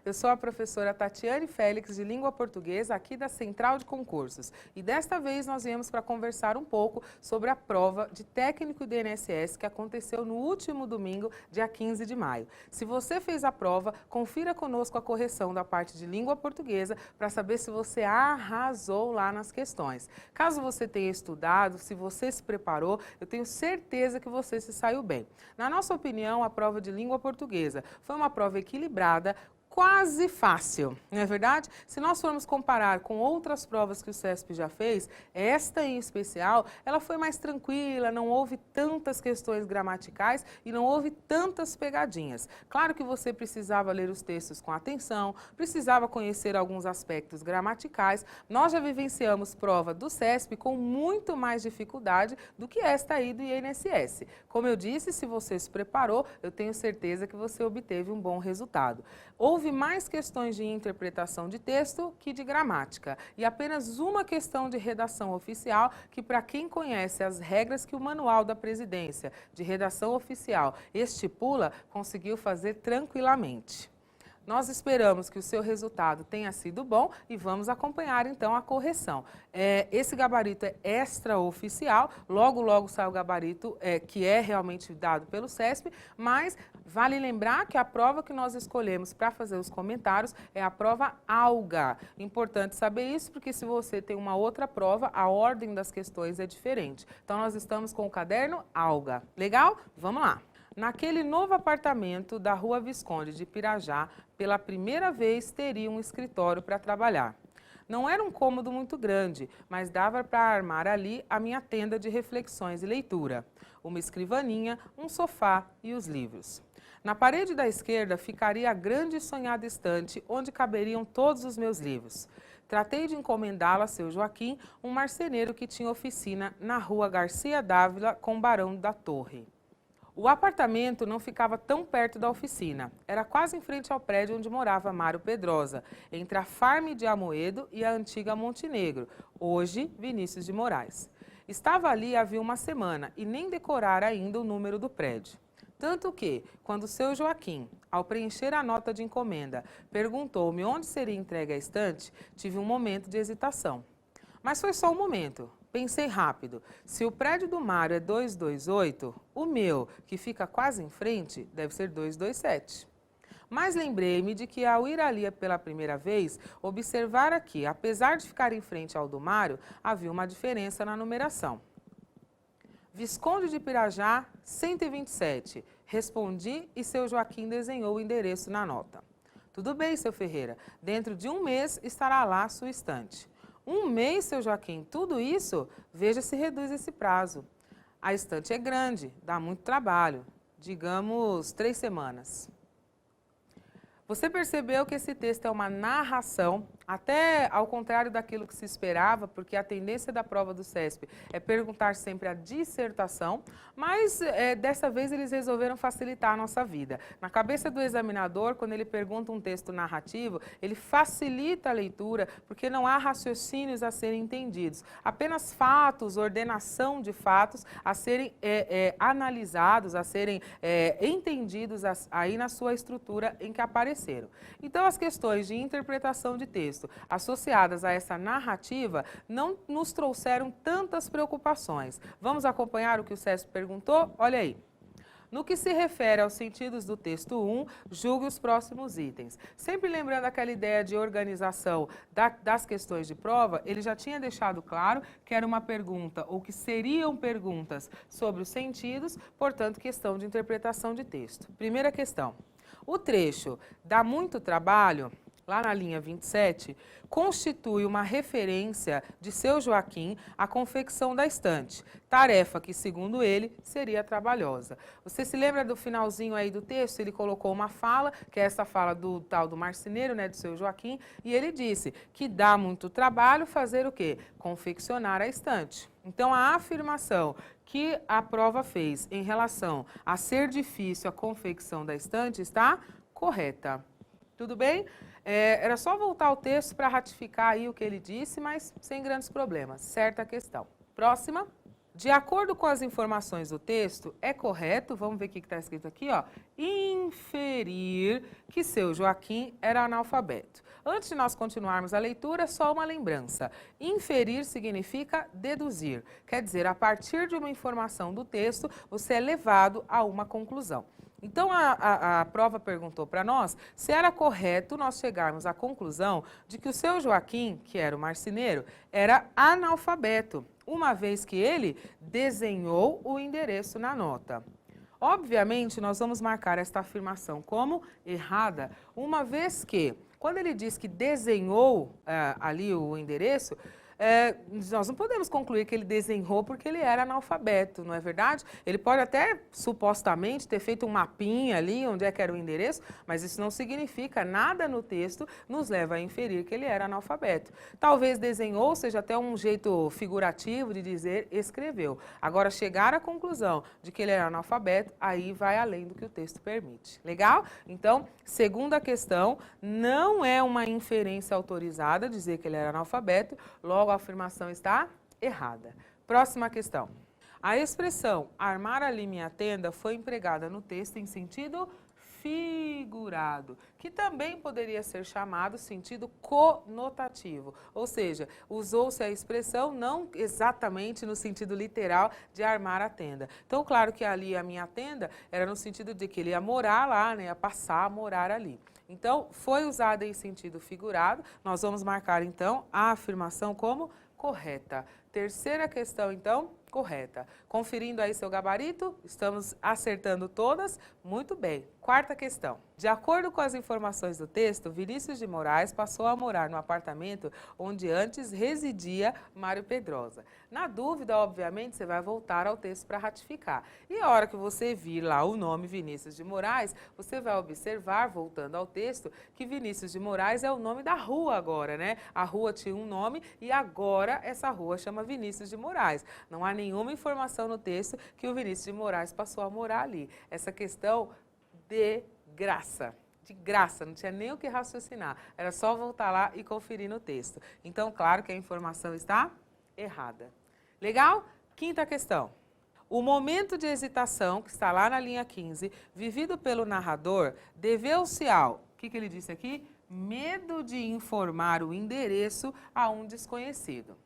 Eu sou a professora Tatiane Félix, de Língua Portuguesa, aqui da Central de Concursos. E desta vez nós viemos para conversar um pouco sobre a prova de técnico do INSS que aconteceu no último domingo, dia 15 de maio. Se você fez a prova, confira conosco a correção da parte de Língua Portuguesa para saber se você arrasou lá nas questões. Caso você tenha estudado, se você se preparou, eu tenho certeza que você se saiu bem. Na nossa opinião, a prova de Língua Portuguesa foi uma prova equilibrada, quase fácil, não é verdade? Se nós formos comparar com outras provas que o CESP já fez, esta em especial, ela foi mais tranquila, não houve tantas questões gramaticais e não houve tantas pegadinhas. Claro que você precisava ler os textos com atenção, precisava conhecer alguns aspectos gramaticais. Nós já vivenciamos prova do CESP com muito mais dificuldade do que esta aí do INSS. Como eu disse, se você se preparou, eu tenho certeza que você obteve um bom resultado. Houve mais questões de interpretação de texto que de gramática e apenas uma questão de redação oficial que, para quem conhece as regras que o Manual da Presidência de Redação Oficial estipula, conseguiu fazer tranquilamente. Nós esperamos que o seu resultado tenha sido bom e vamos acompanhar então a correção. Esse gabarito é extraoficial, logo sai o gabarito que é realmente dado pelo CESP, mas vale lembrar que a prova que nós escolhemos para fazer os comentários é a prova ALGA. Importante saber isso porque se você tem uma outra prova, a ordem das questões é diferente. Então nós estamos com o caderno ALGA. Legal? Vamos lá! Naquele novo apartamento da Rua Visconde de Pirajá, pela primeira vez teria um escritório para trabalhar. Não era um cômodo muito grande, mas dava para armar ali a minha tenda de reflexões e leitura, uma escrivaninha, um sofá e os livros. Na parede da esquerda ficaria a grande e sonhada estante onde caberiam todos os meus livros. Tratei de encomendá-la a seu Joaquim, um marceneiro que tinha oficina na Rua Garcia Dávila com Barão da Torre. O apartamento não ficava tão perto da oficina, era quase em frente ao prédio onde morava Mário Pedrosa, entre a Farm de Amoedo e a antiga Montenegro, hoje Vinícius de Moraes. Estava ali havia uma semana e nem decorara ainda o número do prédio. Tanto que, quando seu Joaquim, ao preencher a nota de encomenda, perguntou-me onde seria entregue a estante, tive um momento de hesitação. Mas foi só um momento. Pensei rápido, se o prédio do Mário é 228, o meu, que fica quase em frente, deve ser 227. Mas lembrei-me de que ao ir ali pela primeira vez, observara que, apesar de ficar em frente ao do Mário, havia uma diferença na numeração. Visconde de Pirajá, 127. Respondi e seu Joaquim desenhou o endereço na nota. Tudo bem, seu Ferreira, dentro de um mês estará lá a sua estante. Um mês, seu Joaquim, tudo isso? Veja se reduz esse prazo. A estante é grande, dá muito trabalho, digamos 3 semanas. Você percebeu que esse texto é uma narração, até ao contrário daquilo que se esperava, porque a tendência da prova do CESP é perguntar sempre a dissertação, mas dessa vez eles resolveram facilitar a nossa vida. Na cabeça do examinador, quando ele pergunta um texto narrativo, ele facilita a leitura, porque não há raciocínios a serem entendidos, apenas fatos, ordenação de fatos a serem analisados, a serem entendidos aí na sua estrutura em que apareceram. Então, as questões de interpretação de texto associadas a essa narrativa não nos trouxeram tantas preocupações. Vamos acompanhar o que o CESP perguntou? Olha aí. No que se refere aos sentidos do texto 1, julgue os próximos itens. Sempre lembrando aquela ideia de organização das questões de prova, ele já tinha deixado claro que era uma pergunta, ou que seriam perguntas sobre os sentidos, portanto, questão de interpretação de texto. Primeira questão. O trecho dá muito trabalho, lá na linha 27, constitui uma referência de seu Joaquim à confecção da estante, tarefa que, segundo ele, seria trabalhosa. Você se lembra do finalzinho aí do texto? Ele colocou uma fala, que é essa fala do tal do marceneiro, né, do seu Joaquim, e ele disse que dá muito trabalho fazer o quê? Confeccionar a estante. Então, a afirmação que a prova fez em relação a ser difícil a confecção da estante está correta. Tudo bem? Era só voltar ao texto para ratificar aí o que ele disse, mas sem grandes problemas. Certa questão. Próxima. De acordo com as informações do texto, é correto, vamos ver o que está escrito aqui, ó, inferir que seu Joaquim era analfabeto. Antes de nós continuarmos a leitura, só uma lembrança. Inferir significa deduzir, quer dizer, a partir de uma informação do texto, você é levado a uma conclusão. Então, a prova perguntou para nós se era correto nós chegarmos à conclusão de que o seu Joaquim, que era o marceneiro, era analfabeto, uma vez que ele desenhou o endereço na nota. Obviamente, nós vamos marcar esta afirmação como errada, uma vez que, quando ele diz que desenhou ali o endereço, nós não podemos concluir que ele desenhou porque ele era analfabeto, não é verdade? Ele pode até, supostamente, ter feito um mapinha ali, onde é que era o endereço, mas isso não significa, nada no texto nos leva a inferir que ele era analfabeto. Talvez desenhou seja até um jeito figurativo de dizer escreveu. Agora, chegar à conclusão de que ele era analfabeto, aí vai além do que o texto permite. Legal? Então, segunda questão, não é uma inferência autorizada dizer que ele era analfabeto, logo a afirmação está errada. Próxima questão. A expressão armar ali minha tenda foi empregada no texto em sentido figurado, que também poderia ser chamado sentido conotativo, ou seja, usou-se a expressão não exatamente no sentido literal de armar a tenda. Então, claro que ali a minha tenda era no sentido de que ele ia morar lá, né, ia passar a morar ali. Então, foi usada em sentido figurado, nós vamos marcar então a afirmação como correta. Terceira questão então, correta. Conferindo aí seu gabarito, estamos acertando todas? Muito bem. Quarta questão. De acordo com as informações do texto, Vinícius de Moraes passou a morar no apartamento onde antes residia Mário Pedrosa. Na dúvida, obviamente, você vai voltar ao texto para ratificar. E a hora que você vir lá o nome Vinícius de Moraes, você vai observar, voltando ao texto, que Vinícius de Moraes é o nome da rua agora, né? A rua tinha um nome e agora essa rua chama Vinícius de Moraes. Não há nenhuma informação no texto que o Vinícius de Moraes passou a morar ali. Essa questão de graça, não tinha nem o que raciocinar, era só voltar lá e conferir no texto. Então, claro que a informação está errada. Legal? Quinta questão. O momento de hesitação, que está lá na linha 15, vivido pelo narrador, deveu-se ao, o que ele disse aqui? Medo de informar o endereço a um desconhecido.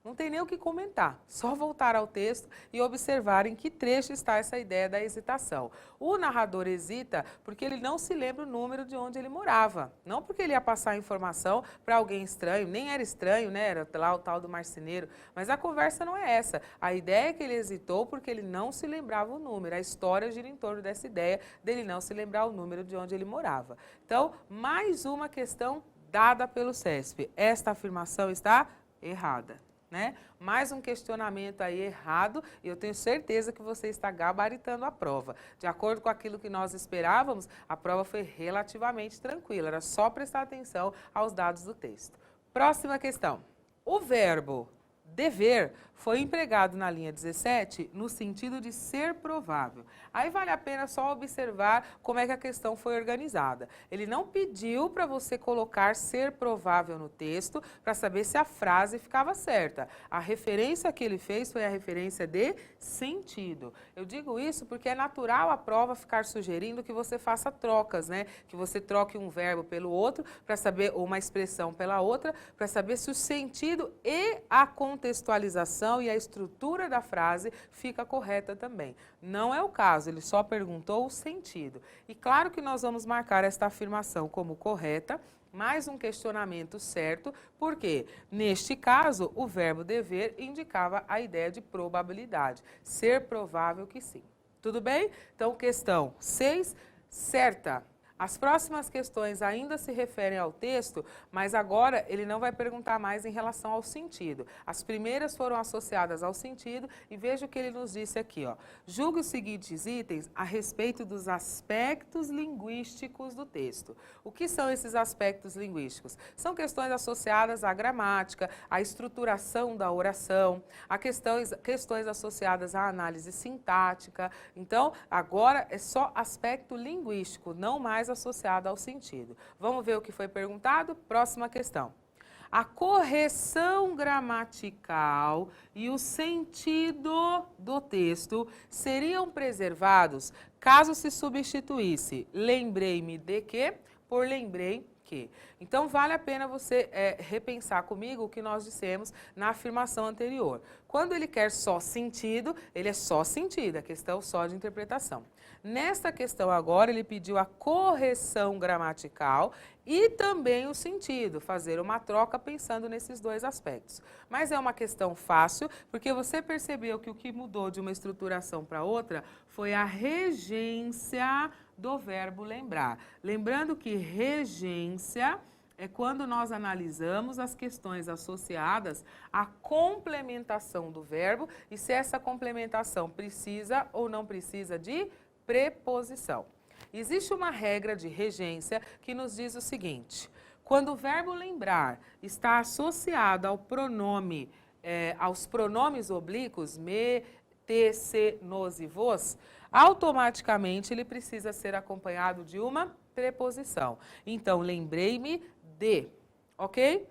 Não tem nem o que comentar, só voltar ao texto e observar em que trecho está essa ideia da hesitação. O narrador hesita porque ele não se lembra o número de onde ele morava. Não porque ele ia passar a informação para alguém estranho, nem era estranho, né? Era lá o tal do marceneiro. Mas a conversa não é essa. A ideia é que ele hesitou porque ele não se lembrava o número. A história gira em torno dessa ideia dele não se lembrar o número de onde ele morava. Então, mais uma questão dada pelo CESP. Esta afirmação está errada. Né? Mais um questionamento aí errado e eu tenho certeza que você está gabaritando a prova. De acordo com aquilo que nós esperávamos, a prova foi relativamente tranquila, era só prestar atenção aos dados do texto. Próxima questão. O verbo dever foi empregado na linha 17 no sentido de ser provável. Aí vale a pena só observar como é que a questão foi organizada. Ele não pediu para você colocar ser provável no texto para saber se a frase ficava certa. A referência que ele fez foi a referência de sentido. Eu digo isso porque é natural a prova ficar sugerindo que você faça trocas, né? Que você troque um verbo pelo outro para saber, ou uma expressão pela outra, para saber se o sentido e a contextualização e a estrutura da frase fica correta também. Não é o caso, ele só perguntou o sentido. E claro que nós vamos marcar esta afirmação como correta, mais um questionamento certo, porque, neste caso, o verbo dever indicava a ideia de probabilidade, ser provável que sim. Tudo bem? Então, questão 6, certa. As próximas questões ainda se referem ao texto, mas agora ele não vai perguntar mais em relação ao sentido. As primeiras foram associadas ao sentido e veja o que ele nos disse aqui, ó. Julgue os seguintes itens a respeito dos aspectos linguísticos do texto. O que são esses aspectos linguísticos? São questões associadas à gramática, à estruturação da oração, a questões associadas à análise sintática. Então, agora é só aspecto linguístico, não mais associado ao sentido. Vamos ver o que foi perguntado? Próxima questão. a correção gramatical e o sentido do texto seriam preservados caso se substituísse lembrei-me de que por lembrei que. Então, vale a pena você repensar comigo o que nós dissemos na afirmação anterior. Quando ele quer só sentido, ele é só sentido, a questão só de interpretação. Nesta questão agora, ele pediu a correção gramatical e também o sentido, fazer uma troca pensando nesses dois aspectos. Mas é uma questão fácil, porque você percebeu que o que mudou de uma estruturação para outra foi a regência do verbo lembrar. Lembrando que regência é quando nós analisamos as questões associadas à complementação do verbo e se essa complementação precisa ou não precisa de preposição. Existe uma regra de regência que nos diz o seguinte: quando o verbo lembrar está associado ao pronome, aos pronomes oblíquos, me, te, se, nos e vos, automaticamente ele precisa ser acompanhado de uma preposição. Então, lembrei-me de, ok?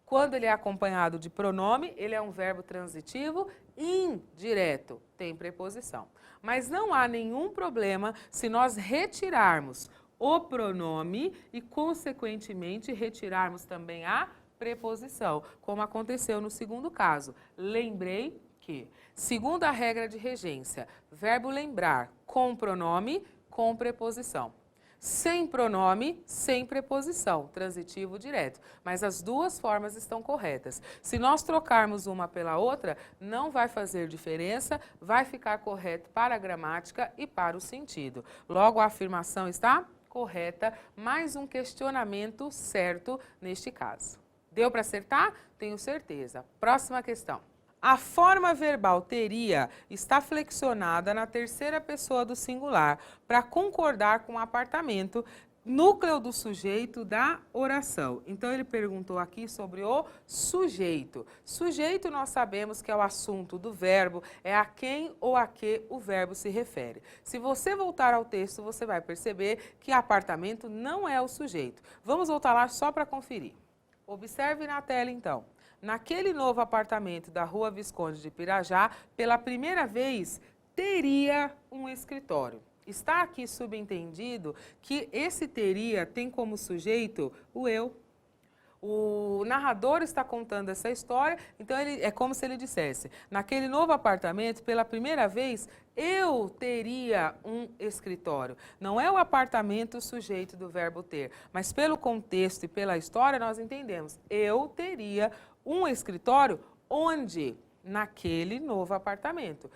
Quando ele é acompanhado de pronome, ele é um verbo transitivo indireto, tem preposição. Mas não há nenhum problema se nós retirarmos o pronome e, consequentemente, retirarmos também a preposição, como aconteceu no segundo caso. Lembrei que. Segundo a regra de regência, verbo lembrar com pronome, com preposição. Sem pronome, sem preposição, transitivo direto. Mas as duas formas estão corretas. Se nós trocarmos uma pela outra, não vai fazer diferença, vai ficar correto para a gramática e para o sentido. Logo, a afirmação está correta, mais um questionamento certo neste caso. Deu para acertar? Tenho certeza. Próxima questão. A forma verbal teria está flexionada na terceira pessoa do singular para concordar com o apartamento, núcleo do sujeito da oração. Então, ele perguntou aqui sobre o sujeito. Sujeito, nós sabemos que é o assunto do verbo, é a quem ou a que o verbo se refere. Se você voltar ao texto, você vai perceber que apartamento não é o sujeito. Vamos voltar lá só para conferir. Observe na tela, então. Naquele novo apartamento da Rua Visconde de Pirajá, pela primeira vez, teria um escritório. Está aqui subentendido que esse teria tem como sujeito o eu. O narrador está contando essa história, então é como se ele dissesse: naquele novo apartamento, pela primeira vez, eu teria um escritório. Não é o apartamento o sujeito do verbo ter, mas pelo contexto e pela história nós entendemos. Eu teria um escritório onde? Naquele novo apartamento.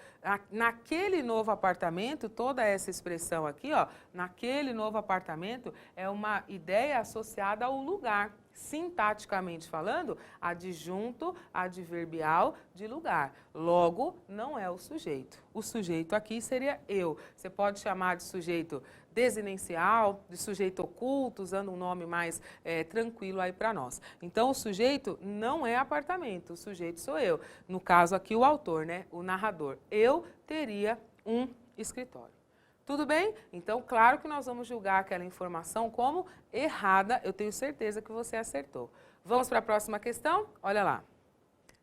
Naquele novo apartamento, toda essa expressão aqui, ó, naquele novo apartamento, é uma ideia associada ao lugar. Sintaticamente falando, adjunto adverbial de lugar. Logo, não é o sujeito. O sujeito aqui seria eu. Você pode chamar de sujeito desinencial, de sujeito oculto, usando um nome mais tranquilo aí para nós. Então, o sujeito não é apartamento, o sujeito sou eu. No caso aqui, o autor, né? O narrador. Eu teria um escritório. Tudo bem? Então, claro que nós vamos julgar aquela informação como errada. Eu tenho certeza que você acertou. Vamos para a próxima questão? Olha lá.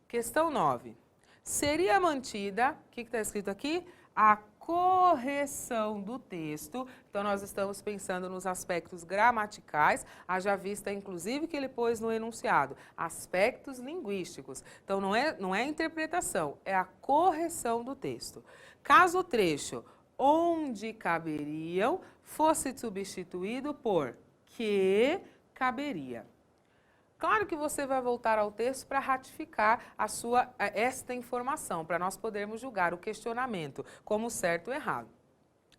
Questão 9. Seria mantida, o que está escrito aqui? A correção do texto. Então, nós estamos pensando nos aspectos gramaticais, haja vista, inclusive, que ele pôs no enunciado. Aspectos linguísticos. Então, não é interpretação, é a correção do texto. Caso o trecho onde caberiam fosse substituído por que caberia. Claro que você vai voltar ao texto para ratificar esta informação, para nós podermos julgar o questionamento como certo ou errado.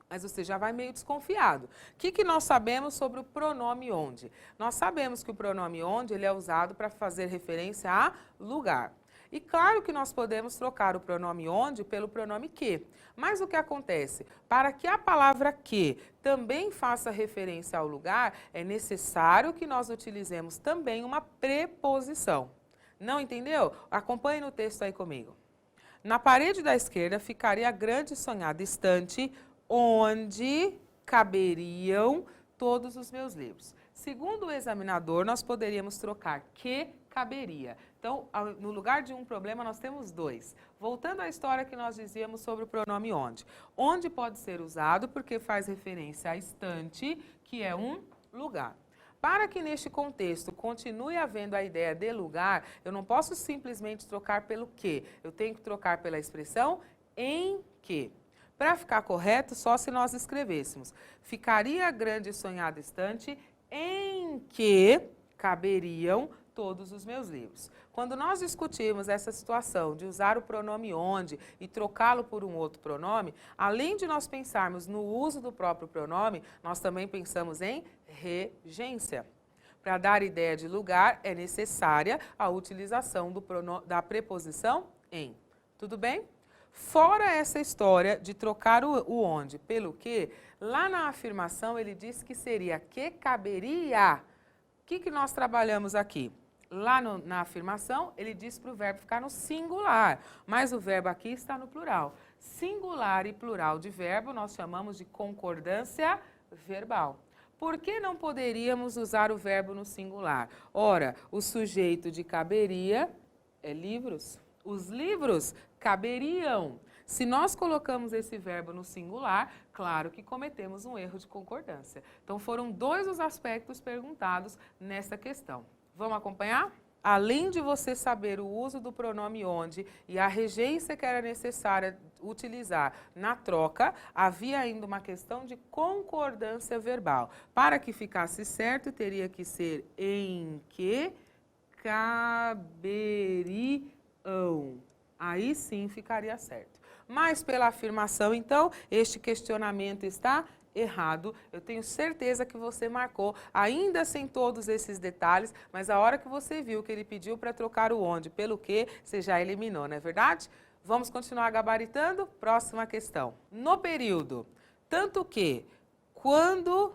Mas você já vai meio desconfiado. O que nós sabemos sobre o pronome onde? Nós sabemos que o pronome onde ele é usado para fazer referência a lugar. E claro que nós podemos trocar o pronome onde pelo pronome que. Mas o que acontece? Para que a palavra que também faça referência ao lugar, é necessário que nós utilizemos também uma preposição. Não entendeu? Acompanhe no texto aí comigo. Na parede da esquerda ficaria a grande e sonhada estante onde caberiam todos os meus livros. Segundo o examinador, nós poderíamos trocar que caberia. Então, no lugar de um problema, nós temos dois. Voltando à história que nós dizíamos sobre o pronome onde. Onde pode ser usado porque faz referência à estante, que é um lugar. Para que neste contexto continue havendo a ideia de lugar, eu não posso simplesmente trocar pelo que. Eu tenho que trocar pela expressão em que. Para ficar correto, só se nós escrevêssemos: ficaria a grande e sonhada estante em que caberiam todos os meus livros. Quando nós discutimos essa situação de usar o pronome onde e trocá-lo por um outro pronome, além de nós pensarmos no uso do próprio pronome, nós também pensamos em regência. Para dar ideia de lugar, é necessária a utilização da preposição em. Tudo bem? Fora essa história de trocar o onde pelo que, lá na afirmação ele diz que seria que caberia. O que nós trabalhamos aqui? Lá na afirmação, ele diz para o verbo ficar no singular, mas o verbo aqui está no plural. Singular e plural de verbo nós chamamos de concordância verbal. Por que não poderíamos usar o verbo no singular? Ora, o sujeito de caberia é livros. Os livros caberiam. Se nós colocamos esse verbo no singular, claro que cometemos um erro de concordância. Então, foram dois os aspectos perguntados nessa questão. Vamos acompanhar? Além de você saber o uso do pronome onde e a regência que era necessária utilizar na troca, havia ainda uma questão de concordância verbal. Para que ficasse certo, teria que ser em que caberiam. Aí sim ficaria certo. Mas pela afirmação, então, este questionamento está errado. Eu tenho certeza que você marcou, ainda sem todos esses detalhes, mas a hora que você viu que ele pediu para trocar o onde pelo que, você já eliminou, não é verdade? Vamos continuar gabaritando? Próxima questão. No período, tanto que, quando...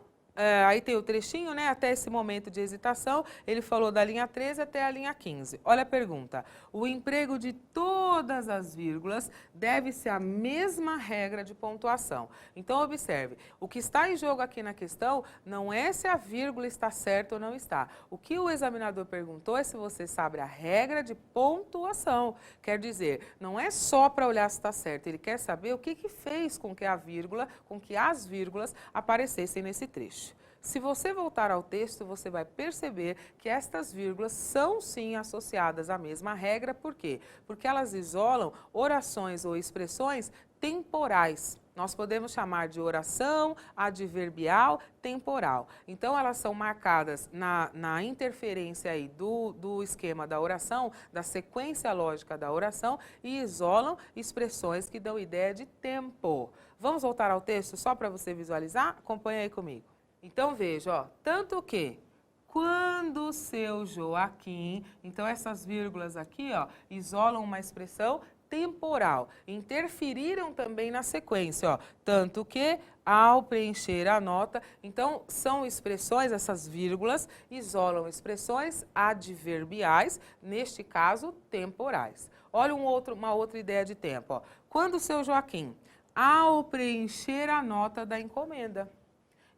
aí tem o trechinho, né? Até esse momento de hesitação, ele falou da linha 13 até a linha 15. Olha a pergunta. O emprego de todas as vírgulas deve-se à mesma regra de pontuação. Então, observe, o que está em jogo aqui na questão não é se a vírgula está certa ou não está. O que o examinador perguntou é se você sabe a regra de pontuação. Quer dizer, não é só para olhar se está certo, ele quer saber o que fez com que a vírgula, com que as vírgulas aparecessem nesse trecho. Se você voltar ao texto, você vai perceber que estas vírgulas são sim associadas à mesma regra. Por quê? Porque elas isolam orações ou expressões temporais. Nós podemos chamar de oração adverbial temporal. Então, elas são marcadas na interferência aí do esquema da oração, da sequência lógica da oração, e isolam expressões que dão ideia de tempo. Vamos voltar ao texto só para você visualizar? Acompanha aí comigo. Então, veja, ó, tanto que quando seu Joaquim, então essas vírgulas aqui, ó, isolam uma expressão temporal, interferiram também na sequência, ó, tanto que ao preencher a nota, então são expressões, essas vírgulas isolam expressões adverbiais, neste caso temporais. Olha uma outra ideia de tempo, ó, quando seu Joaquim, ao preencher a nota da encomenda.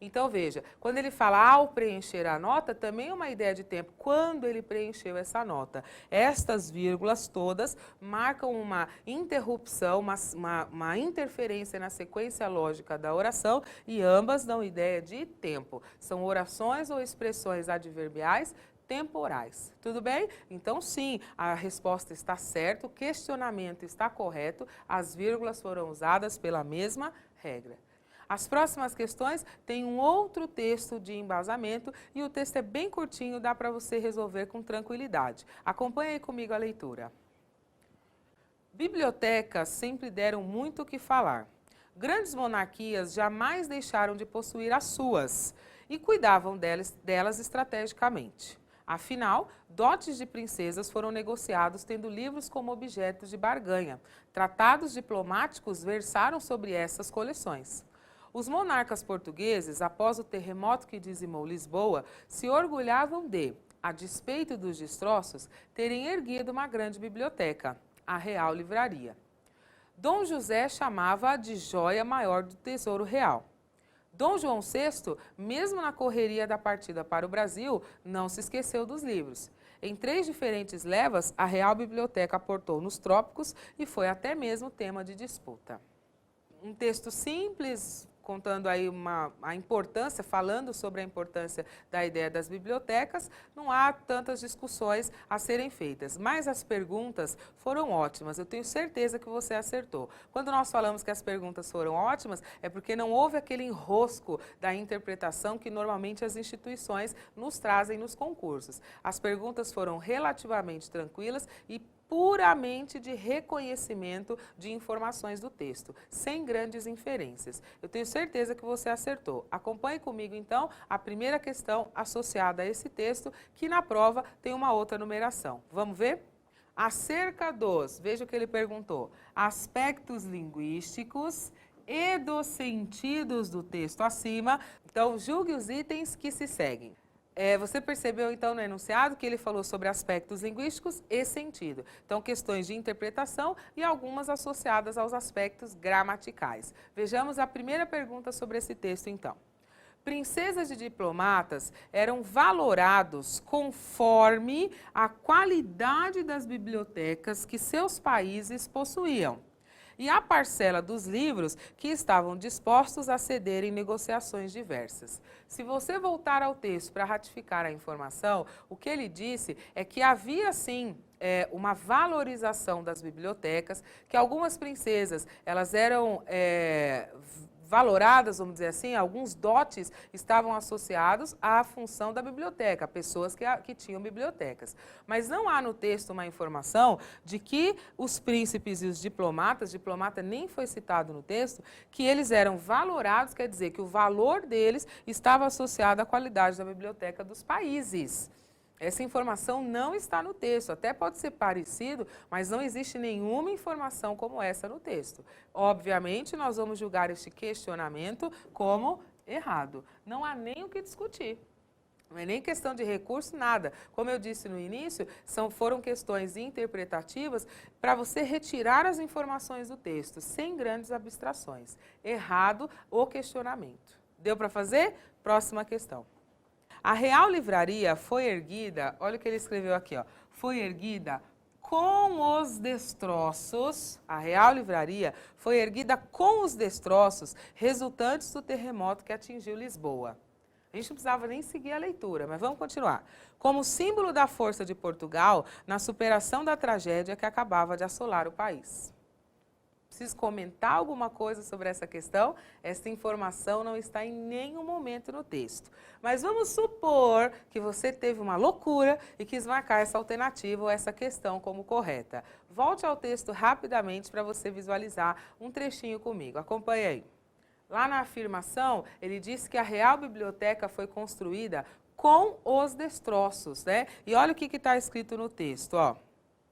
Então, veja, quando ele fala ao preencher a nota, também é uma ideia de tempo, quando ele preencheu essa nota. Estas vírgulas todas marcam uma interrupção, uma interferência na sequência lógica da oração e ambas dão ideia de tempo. São orações ou expressões adverbiais temporais. Tudo bem? Então, sim, a resposta está certa, o questionamento está correto, as vírgulas foram usadas pela mesma regra. As próximas questões têm um outro texto de embasamento e o texto é bem curtinho, dá para você resolver com tranquilidade. Acompanhe aí comigo a leitura. Bibliotecas sempre deram muito o que falar. Grandes monarquias jamais deixaram de possuir as suas e cuidavam delas estrategicamente. Afinal, dotes de princesas foram negociados tendo livros como objetos de barganha. Tratados diplomáticos versaram sobre essas coleções. Os monarcas portugueses, após o terremoto que dizimou Lisboa, se orgulhavam de, a despeito dos destroços, terem erguido uma grande biblioteca, a Real Livraria. Dom José chamava-a de joia maior do Tesouro Real. Dom João VI, mesmo na correria da partida para o Brasil, não se esqueceu dos livros. Em 3 diferentes levas, a Real Biblioteca aportou nos trópicos e foi até mesmo tema de disputa. Um texto simples, contando aí a importância, falando sobre a importância da ideia das bibliotecas, não há tantas discussões a serem feitas, mas as perguntas foram ótimas, eu tenho certeza que você acertou. Quando nós falamos que as perguntas foram ótimas, é porque não houve aquele enrosco da interpretação que normalmente as instituições nos trazem nos concursos. As perguntas foram relativamente tranquilas e puramente de reconhecimento de informações do texto, sem grandes inferências. Eu tenho certeza que você acertou. Acompanhe comigo, então, a primeira questão associada a esse texto, que na prova tem uma outra numeração. Vamos ver? Acerca dos, veja o que ele perguntou, aspectos linguísticos e dos sentidos do texto acima. Então, julgue os itens que se seguem. Você percebeu, então, no enunciado que ele falou sobre aspectos linguísticos e sentido. Então, questões de interpretação e algumas associadas aos aspectos gramaticais. Vejamos a primeira pergunta sobre esse texto, então. Princesas e diplomatas eram valorados conforme a qualidade das bibliotecas que seus países possuíam e a parcela dos livros que estavam dispostos a ceder em negociações diversas. Se você voltar ao texto para ratificar a informação, o que ele disse é que havia sim uma valorização das bibliotecas, que algumas princesas elas eram valoradas, vamos dizer assim, alguns dotes estavam associados à função da biblioteca, pessoas que tinham bibliotecas. Mas não há no texto uma informação de que os príncipes e os diplomatas, diplomata nem foi citado no texto, que eles eram valorados, quer dizer que o valor deles estava associado à qualidade da biblioteca dos países. Essa informação não está no texto, até pode ser parecido, mas não existe nenhuma informação como essa no texto. Obviamente, nós vamos julgar este questionamento como errado. Não há nem o que discutir. Não é nem questão de recurso, nada. Como eu disse no início, foram questões interpretativas para você retirar as informações do texto, sem grandes abstrações. Errado o questionamento. Deu para fazer? Próxima questão. A Real Livraria foi erguida, olha o que ele escreveu aqui, ó, foi erguida com os destroços, a Real Livraria foi erguida com os destroços resultantes do terremoto que atingiu Lisboa. A gente não precisava nem seguir a leitura, mas vamos continuar. Como símbolo da força de Portugal na superação da tragédia que acabava de assolar o país. Preciso comentar alguma coisa sobre essa questão? Essa informação não está em nenhum momento no texto. Mas vamos supor que você teve uma loucura e quis marcar essa alternativa ou essa questão como correta. Volte ao texto rapidamente para você visualizar um trechinho comigo. Acompanhe aí. Lá na afirmação, ele disse que a Real Biblioteca foi construída com os destroços, né? E olha o que está escrito no texto, ó.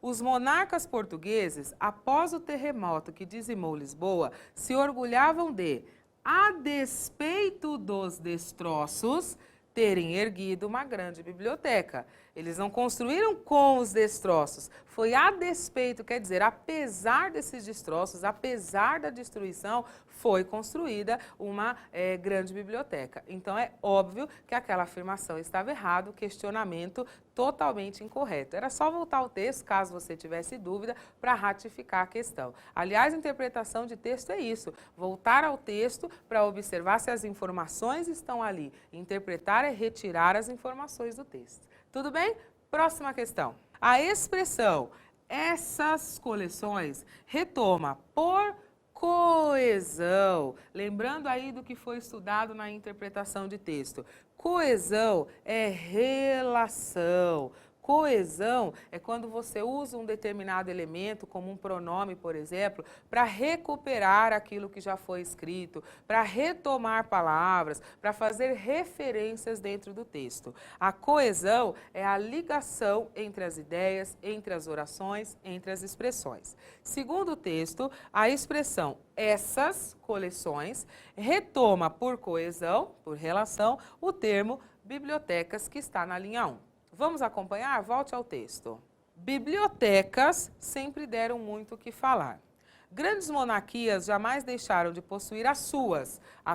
Os monarcas portugueses, após o terremoto que dizimou Lisboa, se orgulhavam de, a despeito dos destroços, terem erguido uma grande biblioteca. Eles não construíram com os destroços, foi a despeito, quer dizer, apesar desses destroços, apesar da destruição, foi construída uma grande biblioteca. Então é óbvio que aquela afirmação estava errada, o questionamento totalmente incorreto. Era só voltar ao texto, caso você tivesse dúvida, para ratificar a questão. Aliás, a interpretação de texto é isso, voltar ao texto para observar se as informações estão ali. Interpretar é retirar as informações do texto. Tudo bem? Próxima questão. A expressão essas coleções retoma por coesão. Lembrando aí do que foi estudado na interpretação de texto. Coesão é relação. Coesão é quando você usa um determinado elemento, como um pronome, por exemplo, para recuperar aquilo que já foi escrito, para retomar palavras, para fazer referências dentro do texto. A coesão é a ligação entre as ideias, entre as orações, entre as expressões. Segundo o texto, a expressão essas coleções retoma por coesão, por relação, o termo bibliotecas que está na linha 1. Vamos acompanhar? Volte ao texto. Bibliotecas sempre deram muito o que falar. Grandes monarquias jamais deixaram de possuir as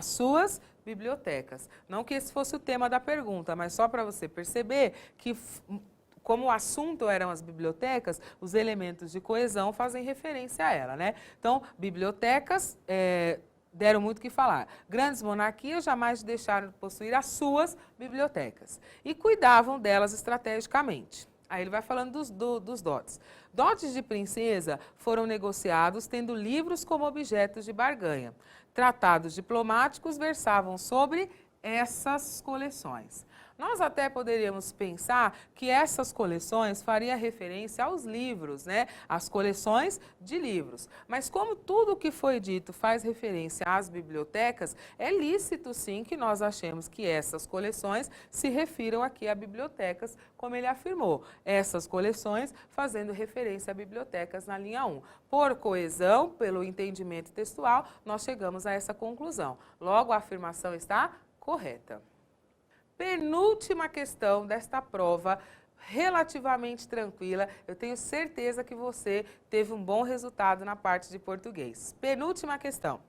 suas bibliotecas. Não que esse fosse o tema da pergunta, mas só para você perceber que como o assunto eram as bibliotecas, os elementos de coesão fazem referência a ela, né? Então, bibliotecas deram muito o que falar. Grandes monarquias jamais deixaram de possuir as suas bibliotecas e cuidavam delas estrategicamente. Aí ele vai falando dos dotes. Dotes de princesa foram negociados tendo livros como objetos de barganha. Tratados diplomáticos versavam sobre essas coleções. Nós até poderíamos pensar que essas coleções fariam referência aos livros, né? As coleções de livros. Mas como tudo o que foi dito faz referência às bibliotecas, é lícito sim que nós achemos que essas coleções se refiram aqui a bibliotecas, como ele afirmou. Essas coleções fazendo referência a bibliotecas na linha 1. Por coesão, pelo entendimento textual, nós chegamos a essa conclusão. Logo, a afirmação está correta. Penúltima questão desta prova, relativamente tranquila. Eu tenho certeza que você teve um bom resultado na parte de português. Penúltima questão.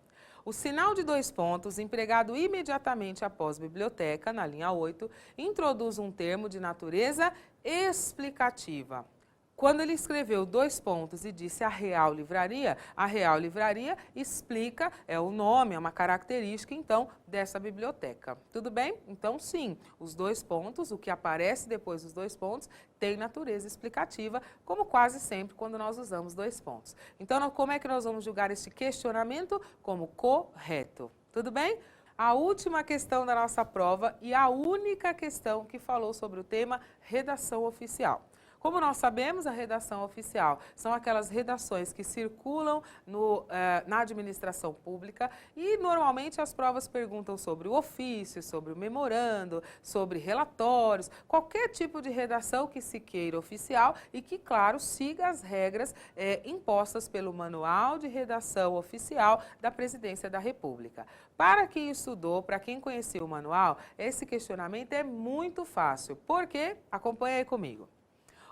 O sinal de 2 pontos, empregado imediatamente após biblioteca, na linha 8, introduz um termo de natureza explicativa. Quando ele escreveu 2 pontos e disse a Real Livraria explica, é o nome, é uma característica, então, dessa biblioteca. Tudo bem? Então, sim, os 2 pontos, o que aparece depois dos 2 pontos, tem natureza explicativa, como quase sempre quando nós usamos 2 pontos. Então, como é que nós vamos julgar este questionamento? Como correto. Tudo bem? A última questão da nossa prova e a única questão que falou sobre o tema redação oficial. Como nós sabemos, a redação oficial são aquelas redações que circulam na administração pública e, normalmente, as provas perguntam sobre o ofício, sobre o memorando, sobre relatórios, qualquer tipo de redação que se queira oficial e que, claro, siga as regras impostas pelo Manual de Redação Oficial da Presidência da República. Para quem estudou, para quem conhecia o manual, esse questionamento é muito fácil. Por quê? Acompanhe aí comigo.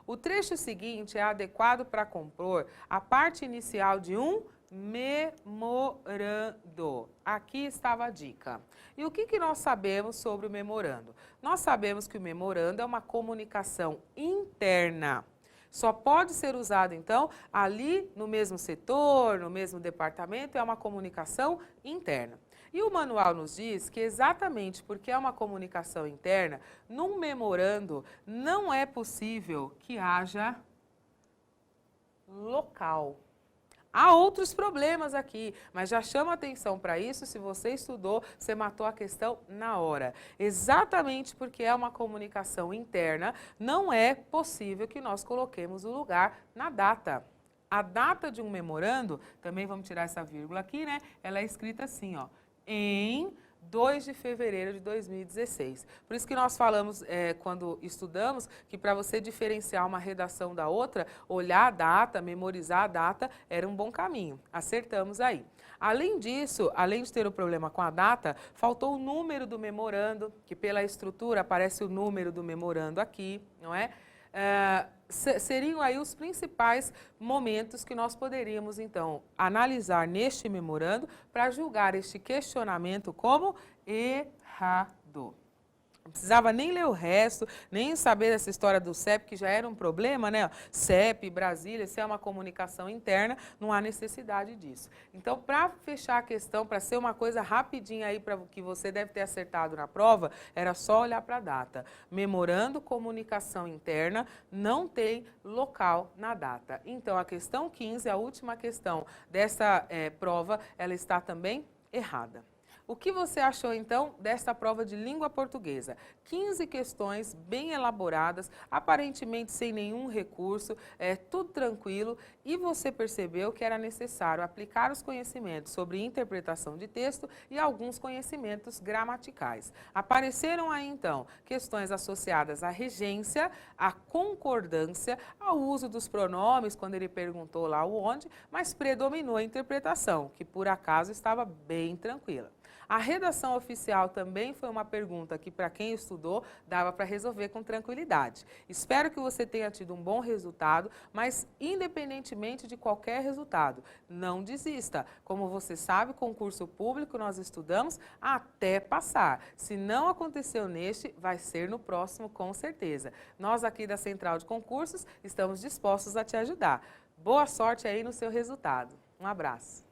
O trecho seguinte é adequado para compor a parte inicial de um memorando. Aqui estava a dica. E o que nós sabemos sobre o memorando? Nós sabemos que o memorando é uma comunicação interna. Só pode ser usado, então, ali no mesmo setor, no mesmo departamento, é uma comunicação interna. E o manual nos diz que exatamente porque é uma comunicação interna, num memorando não é possível que haja local. Há outros problemas aqui, mas já chama atenção para isso, se você estudou, você matou a questão na hora. Exatamente porque é uma comunicação interna, não é possível que nós coloquemos o lugar na data. A data de um memorando, também vamos tirar essa vírgula aqui, né? Ela é escrita assim, ó, em 2 de fevereiro de 2016. Por isso que nós falamos, quando estudamos, que para você diferenciar uma redação da outra, olhar a data, memorizar a data, era um bom caminho. Acertamos aí. Além disso, além de ter o problema com a data, faltou o número do memorando, que pela estrutura aparece o número do memorando aqui, não é? Seriam aí os principais momentos que nós poderíamos, então, analisar neste memorando para julgar este questionamento como errado. Não precisava nem ler o resto, nem saber dessa história do CEP, que já era um problema, né? CEP, Brasília, se é uma comunicação interna, não há necessidade disso. Então, para fechar a questão, para ser uma coisa rapidinha aí, para que você deve ter acertado na prova, era só olhar para a data. Memorando, comunicação interna, não tem local na data. Então, a questão 15, a última questão dessa prova, ela está também errada. O que você achou, então, desta prova de língua portuguesa? 15 questões bem elaboradas, aparentemente sem nenhum recurso, tudo tranquilo, e você percebeu que era necessário aplicar os conhecimentos sobre interpretação de texto e alguns conhecimentos gramaticais. Apareceram aí, então, questões associadas à regência, à concordância, ao uso dos pronomes, quando ele perguntou lá o onde, mas predominou a interpretação, que por acaso estava bem tranquila. A redação oficial também foi uma pergunta que, para quem estudou, dava para resolver com tranquilidade. Espero que você tenha tido um bom resultado, mas independentemente de qualquer resultado, não desista. Como você sabe, concurso público nós estudamos até passar. Se não aconteceu neste, vai ser no próximo com certeza. Nós aqui da Central de Concursos estamos dispostos a te ajudar. Boa sorte aí no seu resultado. Um abraço.